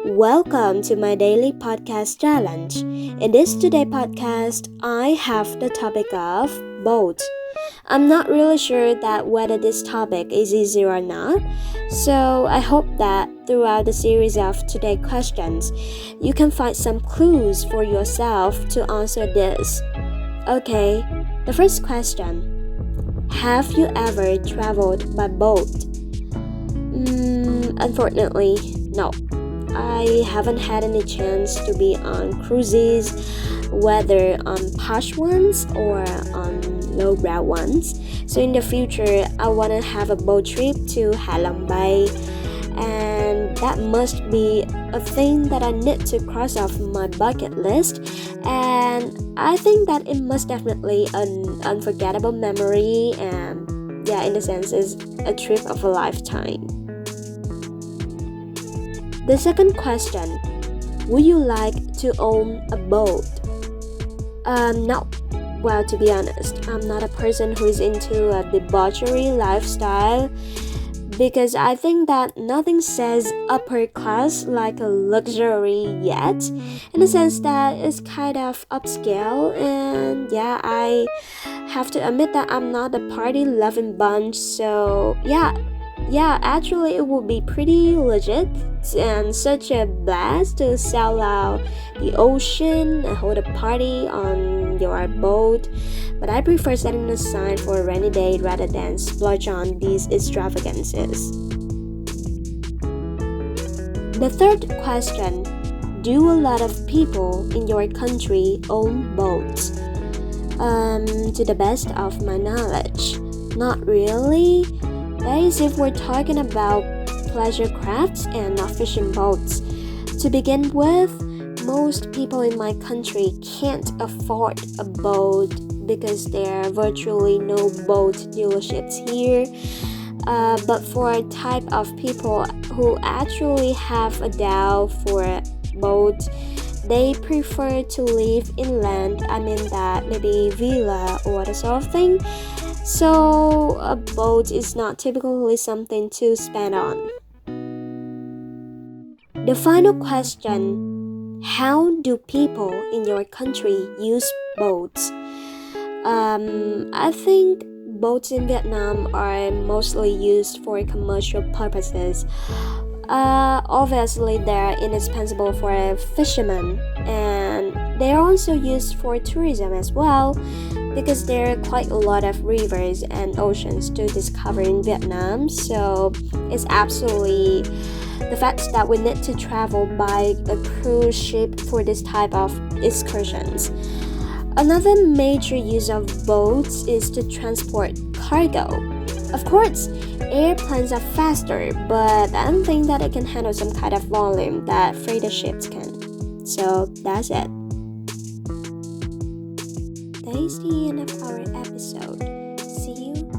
Welcome to my daily podcast challenge. In this today podcast, I have the topic of boat. I'm not really sure that whether this topic is easy or not, so I hope that throughout the series of today questions, you can find some clues for yourself to answer this. Okay, the first question. Have you ever traveled by boat? Unfortunately, no. I haven't had any chance to be on cruises, whether on posh ones or on lowbrow ones. So in the future, I want to have a boat trip to Halong Bay, and that must be a thing that I need to cross off my bucket list. And I think that it must definitely an unforgettable memory, and yeah, in a sense, is a trip of a lifetime. The second question, would you like to own a boat? No. Well, to be honest, I'm not a person who is into a debauchery lifestyle because I think that nothing says upper class like a luxury yet, in the sense that it's kind of upscale, and yeah, I have to admit that I'm not a party loving bunch, so yeah, actually it would be pretty legit and such a blast to sail out the ocean and hold a party on your boat, but I prefer setting aside for a rainy day rather than splurge on these extravagances. The third question, do a lot of people in your country own boats? To the best of my knowledge, not really. That is if we're talking about pleasure crafts and not fishing boats. To begin with, most people in my country can't afford a boat because there are virtually no boat dealerships here. But for a type of people who actually have a doubt for a boat, they prefer to live inland. I mean that maybe villa or that sort of thing. So a boat is not typically something to spend on. The final question, how do people in your country use boats? I think boats in Vietnam are mostly used for commercial purposes. Obviously, they're indispensable for fishermen, and they're also used for tourism as well, because there are quite a lot of rivers and oceans to discover in Vietnam. So it's absolutely the fact that we need to travel by a cruise ship for this type of excursions. Another major use of boats is to transport cargo. Of course, airplanes are faster, but I don't think that it can handle some kind of volume that freighter ships can. So that's it. That is the end of our episode. See you